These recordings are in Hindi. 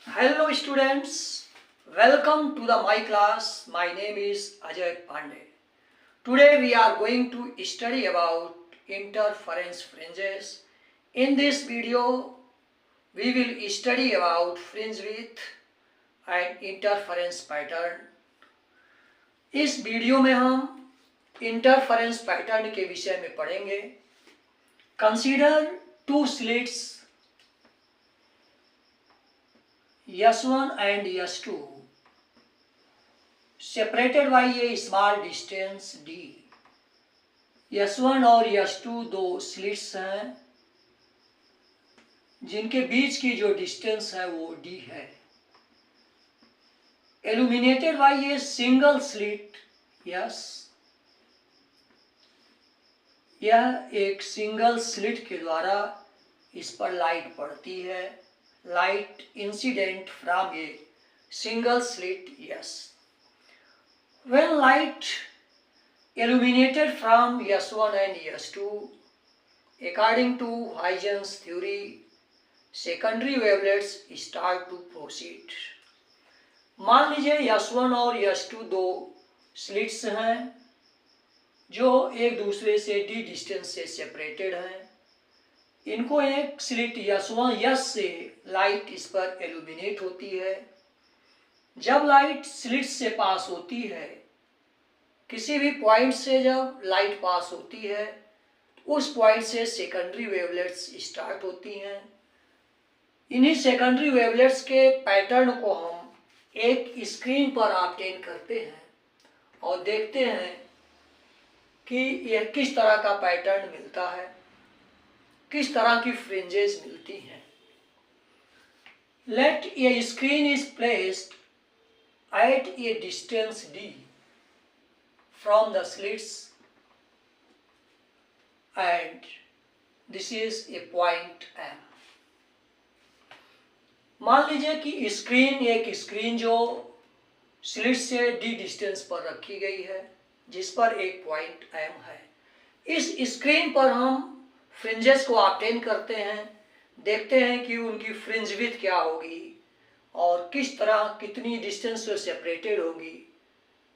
Hello students, welcome to the my class. My name is Ajay Pandey. Today we are going to study about interference fringes. In this video we will study about fringe width and interference pattern. इस वीडियो में हम इंटरफेरेंस पैटर्न के विषय में पढ़ेंगे. Consider two slits S1 and S2 separated by a small distance D. S1 और S2 दो स्लिट्स हैं जिनके बीच की जो डिस्टेंस है वो D है. illuminated by a single slit S. यह एक सिंगल स्लिट के द्वारा इस पर लाइट पड़ती है. Light incident from a single slit S. When light illuminated from S1 and S2, according to Huygens theory, secondary wavelets start to proceed. मान लीजिए S1 और S2 दो स्लिट्स हैं जो एक दूसरे से d डिस्टेंस से सेपरेटेड हैं. इनको एक स्लिट S1 से लाइट इस पर एल्यूमिनेट होती है. जब लाइट स्लिट से पास होती है, किसी भी पॉइंट से जब लाइट पास होती है, उस पॉइंट से सेकेंडरी वेवलेट्स स्टार्ट होती हैं. इन्हीं सेकेंडरी वेवलेट्स के पैटर्न को हम एक स्क्रीन पर ऑब्टेन करते हैं और देखते हैं कि यह किस तरह का पैटर्न मिलता है, किस तरह की फ्रिंजेस मिलती हैं. Let a screen is placed at a distance D from the slits and this is a point M. मान लीजिए कि स्क्रीन जो स्लिट से D डिस्टेंस पर रखी गई है जिस पर एक पॉइंट M है. इस स्क्रीन पर हम फ्रिंजेस को ऑब्टेन करते हैं, देखते हैं कि उनकी फ्रिंज विड्थ क्या होगी और किस तरह कितनी डिस्टेंस से सेपरेटेड होगी,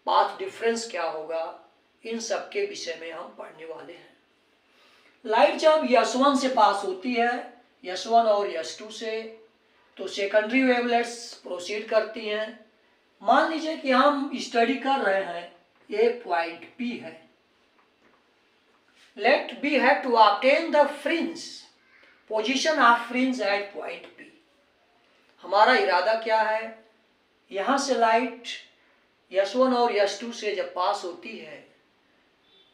पाथ डिफरेंस क्या होगा. इन सब के विषय में हम पढ़ने वाले हैं. लाइट जब S1 से पास होती है, S1 और S2 से, तो सेकेंडरी वेवलेट्स प्रोसीड करती हैं. मान लीजिए कि हम स्टडी कर रहे हैं, एक पॉइंट P है. Let B have to obtain the fringe, position of fringe at point P. हमारा इरादा क्या है, यहाँ से लाइट S1 और S2 से जब पास होती है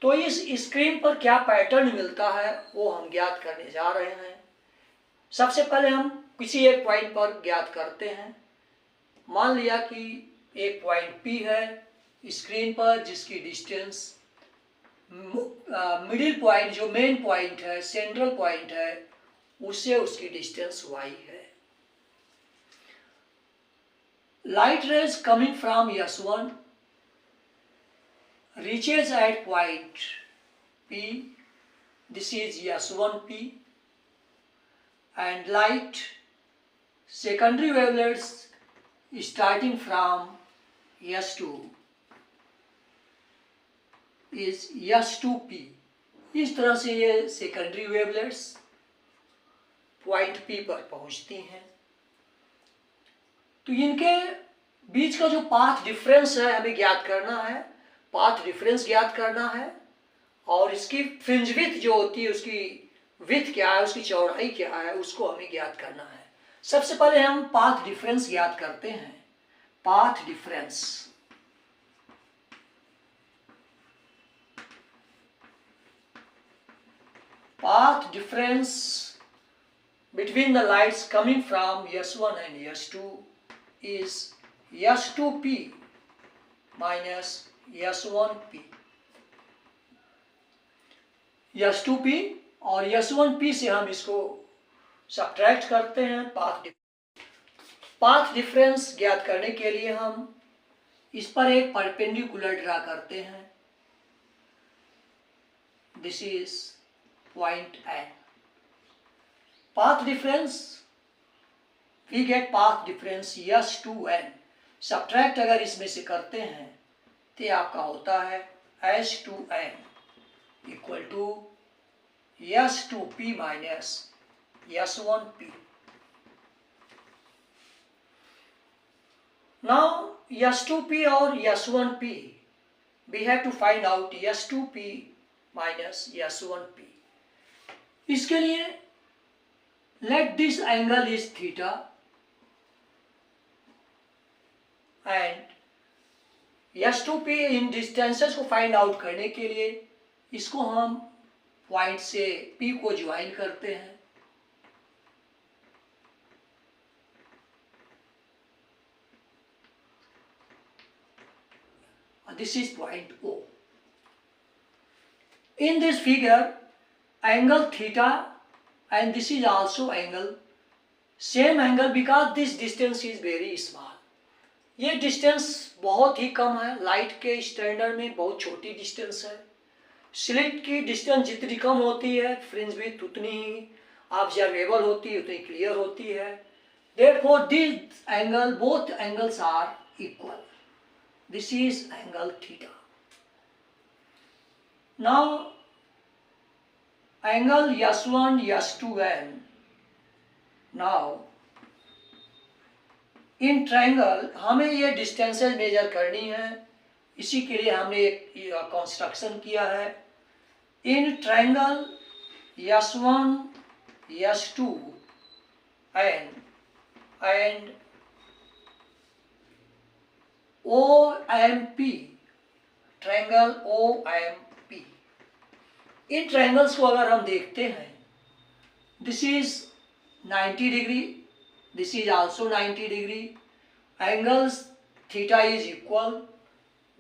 तो इस स्क्रीन पर क्या पैटर्न मिलता है वो हम ज्ञात करने जा रहे हैं. सबसे पहले हम किसी एक पॉइंट पर ज्ञात करते हैं. मान लिया कि एक पॉइंट P है स्क्रीन पर जिसकी डिस्टेंस मिडिल पॉइंट जो मेन पॉइंट है, सेंट्रल पॉइंट है, उससे उसकी डिस्टेंस y है. Light rays coming from S1 reaches at point P. This is S1P and light secondary wavelets starting from S2 is S2P. इस तरह से ये सेकेंडरी वेवलेट्स पॉइंट P पर पहुंचती हैं. तो इनके बीच का जो पाथ डिफरेंस है हमें ज्ञात करना है. पाथ डिफरेंस ज्ञात करना है और इसकी फ्रिंज विड्थ जो होती है, उसकी विड्थ क्या है, उसकी चौड़ाई क्या है, उसको हमें ज्ञात करना है. सबसे पहले हम पाथ डिफरेंस ज्ञात करते हैं. Path difference path difference between the lights coming from S1 and S2 is S2P minus S1P. S2P और S1P से हम इसको सब्ट्रैक्ट करते हैं. पाथ डिफरेंस ज्ञात करने के लिए हम इस पर एक परपेंडिकुलर ड्रा करते हैं. This is point N. Path difference we get path difference S2n। Subtract अगर इसमें से करते हैं तो आपका होता है S2n equal to S2p minus S1p। Now S2p और S1p we have to find out S2p minus S1p। इसके लिए let this angle is theta and S2p in distances को फाइंड आउट करने के लिए इसको हम पॉइंट से P को ज्वाइन करते हैं। This is point O. In this figure, angle theta and this is also angle, same angle because this distance is very small. ये डिस्टेंस बहुत ही कम है, लाइट के स्टैंडर्ड में बहुत छोटी डिस्टेंस है। स्लिट की डिस्टेंस जितनी कम होती है फ्रिंज विड्थ उतनी ही ऑब्जर्वेबल होती है, उतनी क्लियर होती है। Therefore, this angle, both angles are equal. This is angle theta. Now, angle S1, S2n. Now, in triangle हमें ये डिस्टेंसेस मेजर करनी है, इसी के लिए हमने एक कंस्ट्रक्शन किया है। In triangle S1, S2 and OMP, triangle OMP, in triangles को अगर हम देखते हैं, this is 90 degree, this is also 90 degree, angles theta is equal,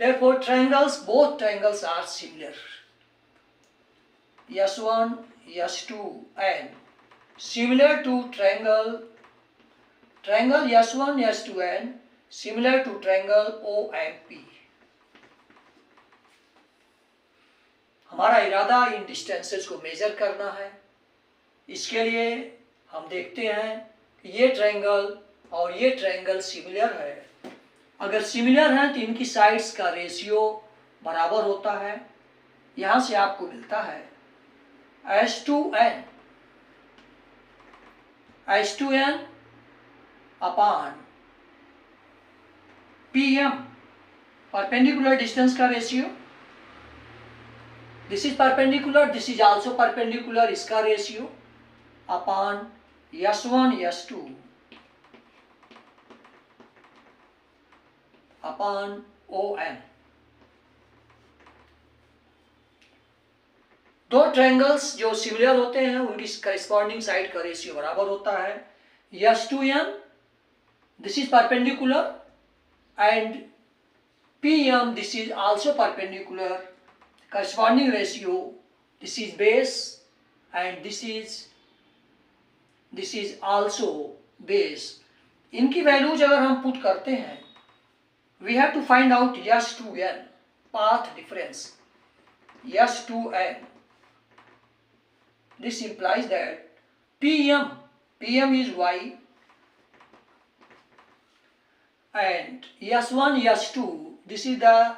therefore triangles, both triangles are similar, S1, S2 and similar to triangle S1, S2 and similar to triangle OMP। हमारा इरादा इन डिस्टेंसेस को मेजर करना है। इसके लिए हम देखते हैं ये ट्रायंगल और ये ट्रायंगल सिमिलर है। अगर सिमिलर हैं तो इनकी साइड्स का रेशियो बराबर होता है। यहां से आपको मिलता है S2n upon PM, perpendicular distance का ratio. This is perpendicular, this is also perpendicular, इसका ratio upon S1, S2 upon OM। दो ट्रायंगल्स जो सिमिलर होते हैं उनकी करेस्पॉन्डिंग साइड का रेशियो बराबर होता है। S2n, this is perpendicular and PM, this is also perpendicular, corresponding ratio, this is base and this is also base। इनकी वैल्यूज अगर हम पुट करते हैं, we have to find out S2n, path difference S2n। this implies that PM is y and S1, S2, this is the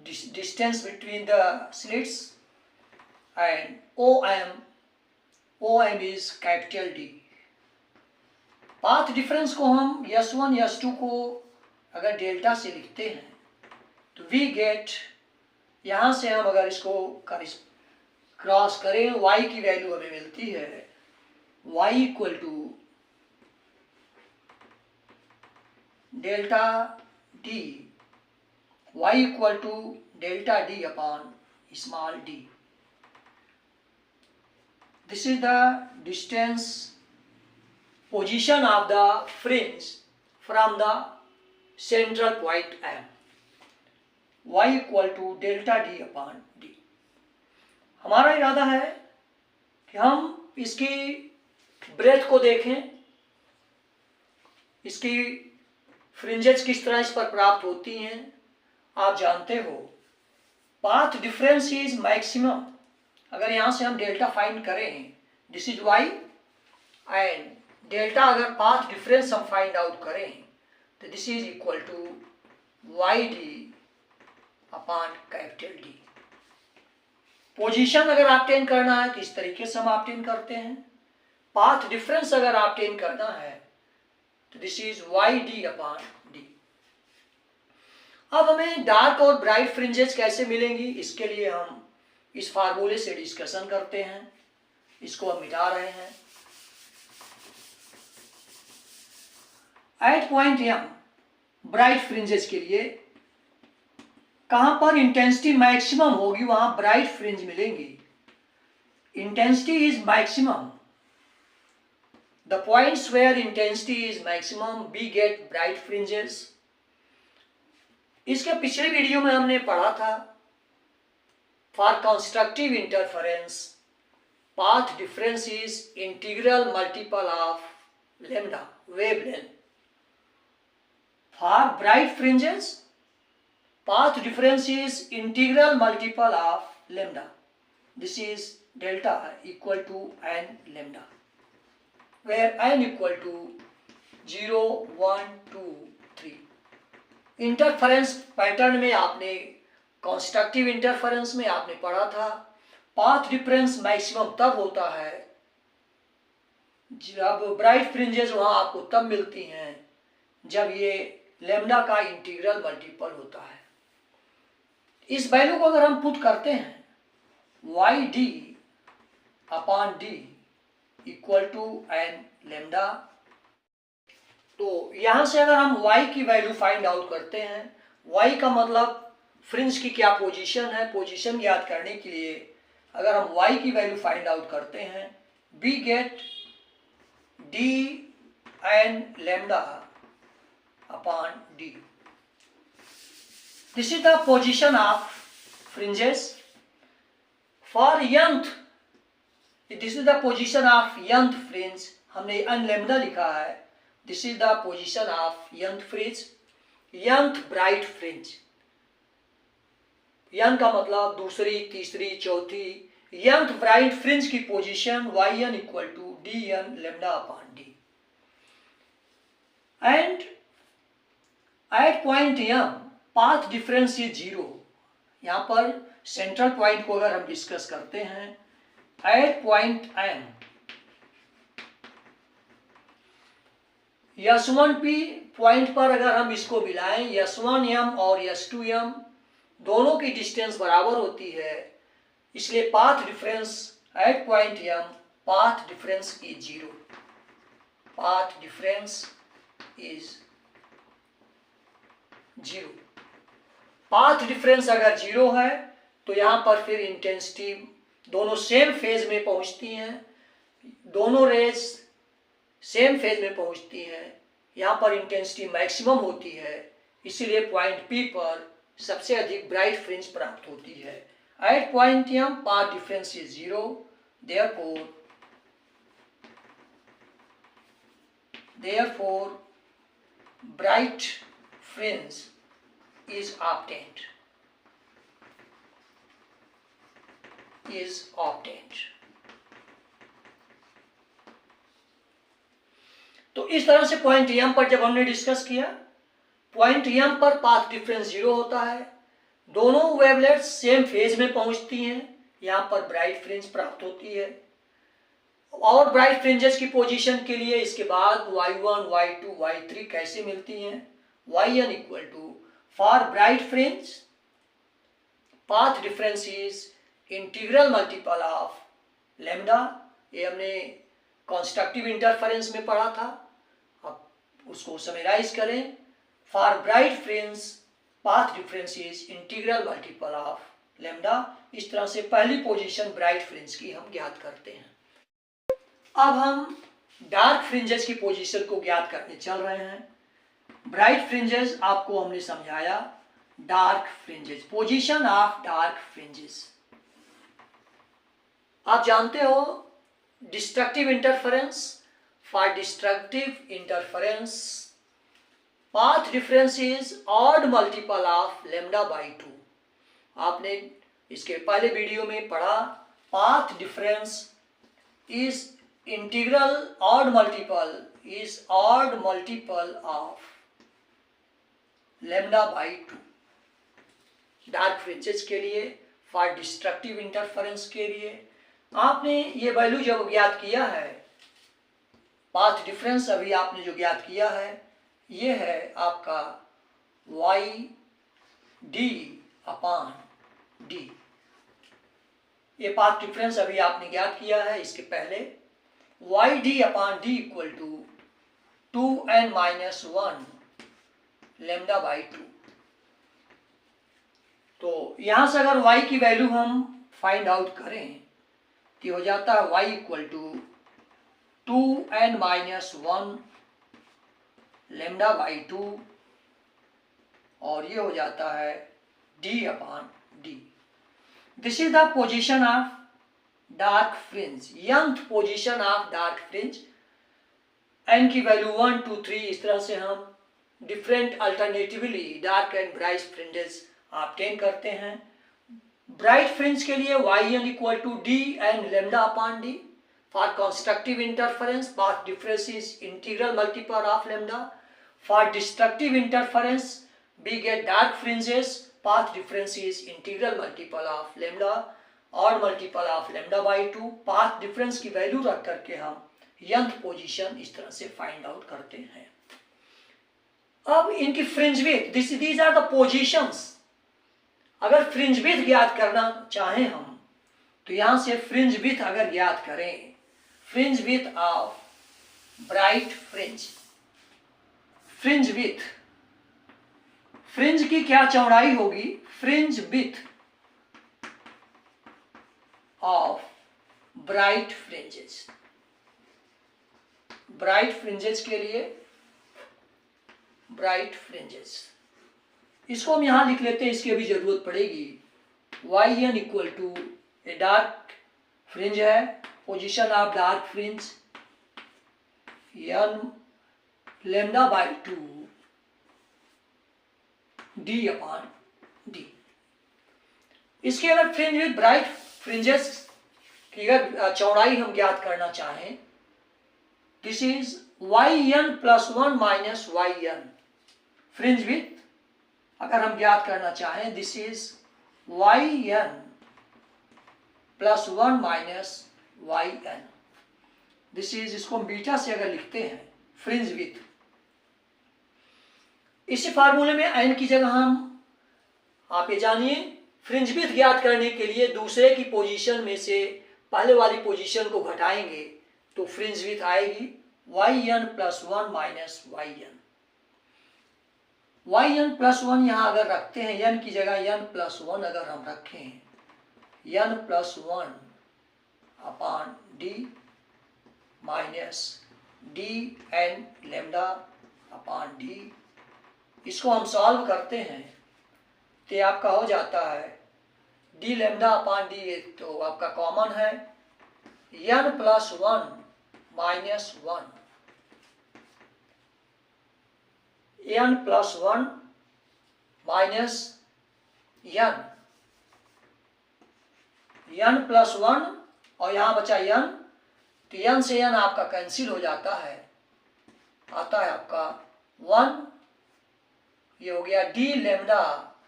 distance between the slits and OM is capital D। Path difference को हम S1, S2 को अगर डेल्टा से लिखते हैं तो वी गेट, यहाँ से हम अगर इसको क्रॉस करें y की वैल्यू हमें मिलती है y equal to delta D, y equal to delta D upon small d। This is the distance position of the fringe from the central point M, y equal to delta D upon d। हमारा इरादा है कि हम इसकी ब्रेथ को देखें, इसकी फ्रिंजेस किस तरह इस पर प्राप्त होती हैं। आप जानते हो पाथ डिफरेंस इज मैक्सिमम। अगर यहां से हम डेल्टा फाइंड करें, this is y and delta अगर पाथ डिफरेंस हम फाइंड आउट करें तो this is equal to Y D upon capital D. Position अगर ऑब्टेन करना है तो इस तरीके से हम ऑब्टेन करते हैं। पाथ डिफरेंस अगर ऑब्टेन करना है तो this is Y D upon D. अब हमें डार्क और ब्राइट फ्रिंजेस कैसे मिलेंगी, इसके लिए हम इस फार्मूले से डिस्कशन करते हैं। इसको हम मिटा रहे हैं। At point M bright fringes के लिए कहां पर इंटेंसिटी मैक्सिमम होगी वहां ब्राइट फ्रिंज मिलेंगी। Intensity is maximum, the points where intensity is maximum we get bright fringes. इसके पिछले वीडियो में हमने पढ़ा था for constructive interference path difference is integral multiple of lambda wavelength. For bright fringes path difference is integral multiple of lambda. This is delta equal to n lambda, where n equal to 0, 1, 2, 3. Interference pattern में आपने कंस्ट्रक्टिव इंटरफेरेंस में आपने पढ़ा था पाथ डिफरेंस मैक्सिमम तब होता है जब ब्राइट फ्रिंजेस वहां आपको तब मिलती हैं जब ये लैम्डा का इंटीग्रल मल्टीपल होता है। इस वैल्यू को अगर हम पुट करते हैं y D upon d equal to n lambda, तो यहां से अगर हम y की वैल्यू फाइंड आउट करते हैं, y का मतलब फ्रिंज की क्या पोजीशन है, पोजीशन ज्ञात करने के लिए अगर हम y की वैल्यू फाइंड आउट करते हैं we get d n lambda upon d. This is the position of fringes for nth. This is the position of nth fringe. हमने n lambda लिखा है। This is the position of nth fringe, nth bright fringe. n का मतलब दूसरी, तीसरी, चौथी। nth bright fringe की position yn equal to d n lambda upon d. And at point m path difference ये 0। यहां पर सेंट्रल पॉइंट को अगर हम डिस्कस करते हैं at point M S1P point पर अगर हम इसको मिलाएं S1m और S2m दोनों की डिस्टेंस बराबर होती है, इसलिए path difference at point m path difference is 0। Path difference is 0। Path difference अगर 0 है तो यहां पर फिर इंटेंसिटी दोनों सेम फेज में पहुंचती हैं, दोनों रेज सेम फेज में पहुंचती हैं। यहां पर इंटेंसिटी मैक्सिमम होती है, इसीलिए पॉइंट P पर सबसे अधिक ब्राइट फ्रिंज प्राप्त होती है। At point M path difference is 0, therefore bright fringe is obtained. तो इस तरह से पॉइंट एम पर जब हमने डिस्कस किया, पॉइंट एम पर पाथ डिफरेंस 0 होता है, दोनों वेवलेट्स सेम फेज में पहुंचती हैं, यहां पर ब्राइट फ्रिंज प्राप्त होती है। और ब्राइट फ्रिंजेस की पोजीशन के लिए इसके बाद y1, y2, y3 कैसे मिलती हैं। yn equal to for bright fringe path difference is integral multiple of lambda. ये हमने कंस्ट्रक्टिव इंटरफेरेंस में पढ़ा था, अब उसको समराइज करें। For bright fringe path difference is integral multiple of lambda. इस तरह से पहली पोजीशन ब्राइट फ्रिंज की हम ज्ञात करते हैं। अब हम डार्क फ्रिंजेस की पोजीशन को ज्ञात करने चल रहे हैं। ब्राइट फ्रिंजेस आपको हमने समझाया, dark fringes, position of dark fringes. आप जानते हो destructive interference, for destructive interference path difference is odd multiple of lambda by 2। आपने इसके पहले वीडियो में पढ़ा path difference is integral odd multiple is odd multiple of lambda by 2। Dark fringes के लिए, फॉर डिस्ट्रक्टिव इंटरफेरेंस के लिए आपने ये वैल्यू जब ज्ञात किया है, पाथ डिफरेंस अभी आपने जो ज्ञात किया है, ये है आपका वाई डी अपान डी। ये पाथ डिफरेंस अभी आपने ज्ञात किया है। इसके पहले y d upon d equal to 2n-1 lambda by 2। तो यहां से अगर y की वैल्यू हम फाइंड आउट करें तो हो जाता है y equal to 2n-1 lambda by 2 और ये हो जाता है d upon d. This is the position of dark fringe, nth position of dark fringe. n की वैल्यू 1 2 3 इस तरह से हम different alternatively dark and bright fringes obtain करते हैं। ब्राइट फ्रिंज के लिए yn equal to d and lambda upon d. For constructive interference path difference is integral multiple of lambda. For destructive interference we get dark fringes, path difference is integral multiple of lambda और multiple of lambda by 2। path difference की वैल्यू रख करके हम nth पोजीशन इस तरह से फाइंड आउट करते हैं। अब इनकी fringe width, these are the positions. अगर फ्रिंज विड्थ ज्ञात करना चाहें हम तो यहां से फ्रिंज विड्थ अगर ज्ञात करें, fringe width of bright fringe, fringe width, fringe की क्या चौड़ाई होगी, fringe width of bright fringes. Bright fringes के लिए ब्राइट फ्रिंजेस, इसको हम यहां लिख लेते हैं, इसकी अभी जरूरत पड़ेगी। yn equal to a dark fringe है, position of dark fringe n lambda by 2 D upon D. इसके अगर फ्रिंज विद ब्राइट फ्रिंजेस की अगर चौड़ाई हम ज्ञात करना चाहें, this is yn plus 1 minus yn। Fringe with अगर हम ज्ञात करना चाहें, this is yn plus 1 minus yn। This is, इसको हम बीटा से अगर लिखते हैं फ्रिंज विद, इसी फार्मूले में n की जगह हम, आप ये जानिए, फ्रिंज विड्थ ज्ञात करने के लिए दूसरे की पोजीशन में से पहले वाली पोजीशन को घटाएंगे तो फ्रिंज विड्थ आएगी yn plus 1 minus yn। yn plus 1 यहां अगर रखते हैं, n की जगह n प्लस 1 अगर हम रखें, n plus 1 upon d minus d n lambda upon d, इसको हम सॉल्व करते हैं तो आपका हो जाता है डी लैम्डा अपॉन डी, तो आपका कॉमन है n plus 1 minus 1, n plus 1 minus n plus 1 और यहां बचा n, तो n से n आपका कैंसिल हो जाता है, आता है आपका 1, ये हो गया D lambda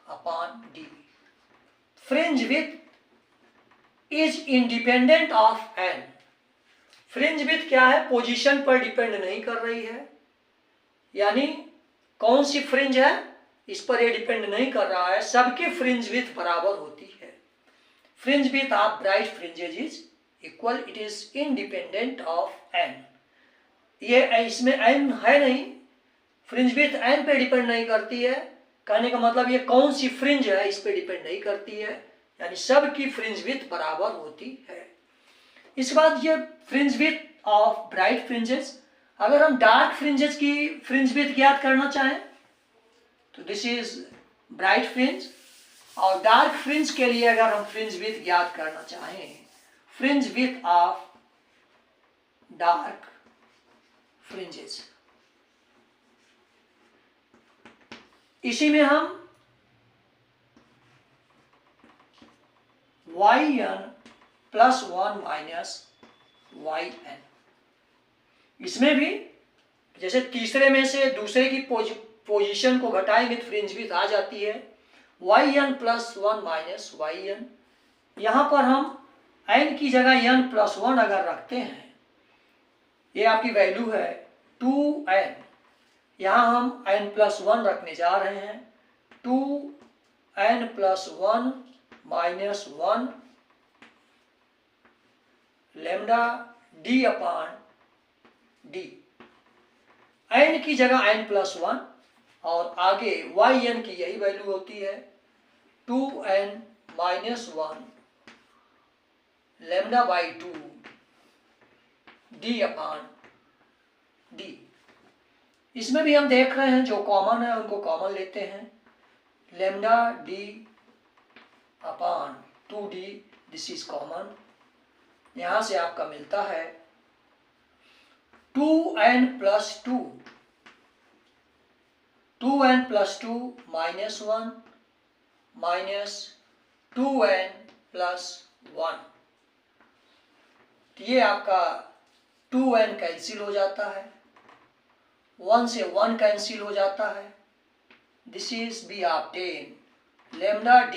upon D. Fringe width is independent of n। Fringe width क्या है, पोजीशन पर डिपेंड नहीं कर रही है, यानी कौन सी फ्रिंज है इस पर ये डिपेंड नहीं कर रहा है, सबकी फ्रिंज विड्थ बराबर होती है। Fringe width of bright fringes is equal, it is independent of n। ये इसमें n है नहीं, फ्रिंज विड्थ n पे डिपेंड नहीं करती है, कहने का मतलब ये कौन सी फ्रिंज है इस पे डिपेंड नहीं करती है, यानी सब की फ्रिंज विड्थ बराबर होती है। इसके बाद ये fringe width of bright fringes, अगर हम डार्क फ्रिंजेस की फ्रिंज विड्थ ज्ञात करना चाहें तो दिस इज ब्राइट फ्रिंज, और डार्क फ्रिंज के लिए अगर हम फ्रिंज विड्थ ज्ञात करना चाहें, fringe width of dark fringes, इसी में हम yn प्लस 1 माइनस yn, इसमें भी जैसे तीसरे में से दूसरे की पोजीशन को घटाएंगे तो फ्रिंज विड्थ आ जाती है yn प्लस 1 माइनस yn। यहाँ पर हम n की जगह n प्लस 1 अगर रखते हैं, ये आपकी वैल्यू है 2n, यहाँ हम n प्लस 1 रखने जा रहे हैं 2n plus 1 minus 1 lambda d अपान d। n की जगह n प्लस 1 और आगे yn की यही वैल्यू होती है 2n minus 1 lambda by 2 d upon d। इसमें भी हम देख रहे हैं जो कॉमन है उनको कॉमन लेते हैं, lambda d upon 2d, this is common. यहां से आपका मिलता है 2n plus 2, 2n plus 2 minus 1 minus 2n plus 1। ये आपका 2n कैंसिल हो जाता है, 1 से 1 कैंसिल हो जाता है। This is B obtain lambda d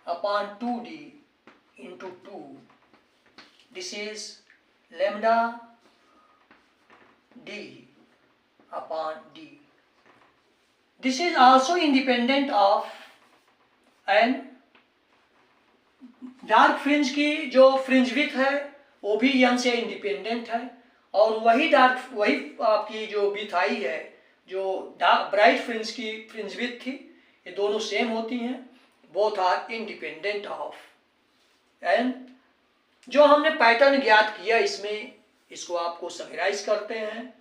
upon 2d into 2। This is lambda d upon d। This is also independent of n। Dark fringe की जो फ्रिंज विड्थ है वो भी n से इंडिपेंडेंट है, और वही आपकी जो विड्थ आई है जो ब्राइट फ्रिंज की फ्रिंज विड्थ थी, ये दोनों सेम होती हैं, both are independent of n। जो हमने पैटर्न ज्ञात किया इसमें, इसको आपको समराइज करते हैं।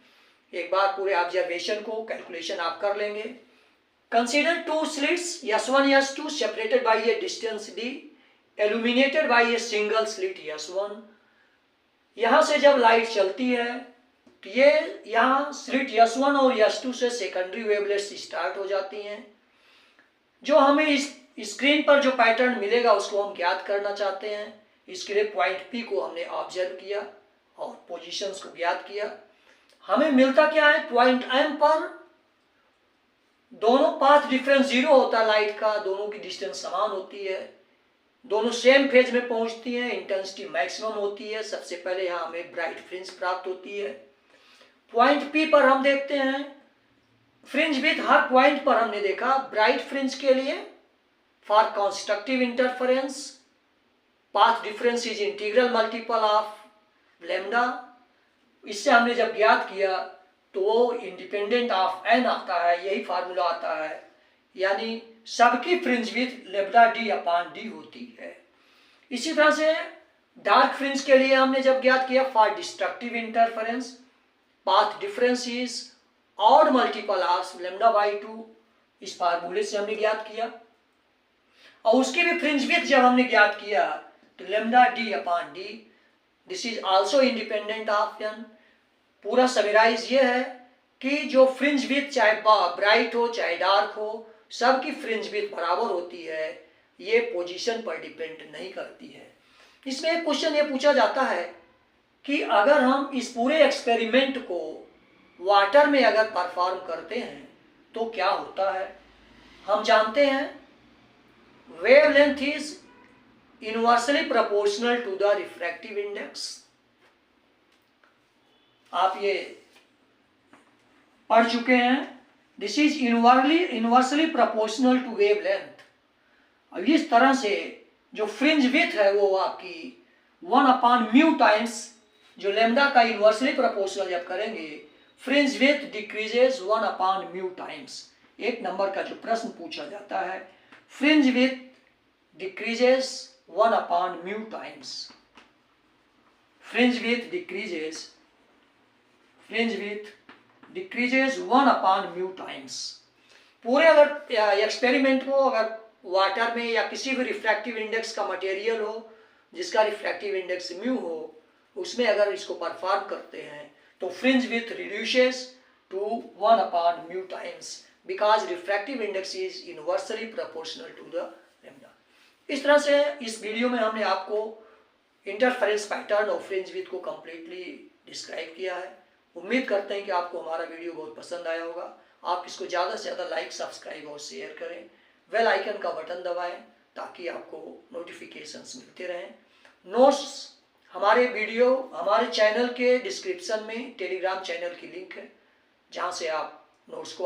एक बार पूरे ऑब्जर्वेशन को कैलकुलेशन आप कर लेंगे। Consider two slits S1 S2 separated by A distance d, illuminated by a single slit S1। यहां से जब लाइट चलती है तो ये यहाँ स्लिट S1 और S2 से सेकेंडरी वेवलेट्स स्टार्ट हो जाती हैं। जो हमें इस स्क्रीन पर जो पैटर्न मिलेगा उसको हम ज्ञात करना चाहते हैं। इसके लिए पॉइंट P को हमने ऑब्जर्व किया और पोजीशंस को ज्ञात किया। हमें मिलता क्या है, पॉइंट M पर दोनों पाथ डिफरेंस 0 होता है लाइट का, दोनों की डिस्टेंस समान होती है, दोनों सेम फेज में पहुंचती हैं, इंटेंसिटी मैक्सिमम होती है। सबसे पहले यहाँ हमें ब्राइट फ्रिंज प्राप्त होती है। पॉइंट P पर हम देखते हैं फ्रिंज विड्थ, हर पॉइंट पर हमने देखा ब्राइट फ्रिंज के लिए for constructive interference path difference is integral multiple of lambda. इससे हमने जब ज्ञात किया तो वो इंडिपेंडेंट ऑफ n आता है, यही फार्मूला आता है, यानी सबकी फ्रिंज विड्थ लेमडा d अपान d होती है। इसी तरह से डार्क फ्रिंज के लिए हमने जब ज्ञात किया for destructive interference path difference is odd multiple of lambda by 2, इस फार्मूले से हमने ज्ञात किया। और उसकी भी फ्रिंज विड्थ जब हमने ज्ञात किया तो lambda d upon d, this is also independent of n। पूरा समराइज ये है कि जो फ्रिंज विड्थ चाहे ब्राइट हो चाहे डार्क हो, सबकी फ्रिंज विड्थ बराबर होती है, ये पोजीशन पर डिपेंड नहीं करती है। इसमें एक क्वेश्चन ये पूछा जाता है कि अगर हम इस पूरे एक्सपेरिमेंट को वाटर में अगर परफॉर्म करते हैं तो क्या होता है। हम जानते हैं wavelength is inversely proportional to the refractive index. आप ये पढ़ चुके हैं, this is inversely proportional to wavelength. अब इस तरह से जो फ्रिंज विड्थ है वो आपकी 1 अपान म्यू टाइम्स, जो लेमडा का इनवर्सली प्रोपोर्शनल जब करेंगे fringe width decreases 1 upon mu times. एक नंबर का जो प्रश्न पूछा जाता है, fringe width decreases 1 upon mu times, fringe width decreases 1 upon mu times. पूरे अगर एक्सपेरिमेंट को अगर वाटर में या किसी भी रिफ्रैक्टिव इंडेक्स का मटेरियल हो जिसका रिफ्रैक्टिव इंडेक्स म्यू हो, उसमें अगर इसको परफॉर्म करते हैं तो fringe width reduces to 1 upon mu times because refractive index is inversely proportional to the lambda. इस तरह से इस वीडियो में हमने आपको इंटरफेरेंस पैटर्न और फ्रिंज विड्थ को कंप्लीटली डिस्क्राइब किया है। उम्मीद करते हैं कि आपको हमारा वीडियो बहुत पसंद आया होगा। आप इसको ज़्यादा से ज़्यादा लाइक, सब्सक्राइब और शेयर करें। बेल आइकन का बटन दबाएं ताकि आपको नोटिफिकेशंस मिलते रहें। नोट्स हमारे चैनल के डिस्क्रिप्शन में टेलीग्राम चैनल की लिंक है, जहाँ से आप नोट्स को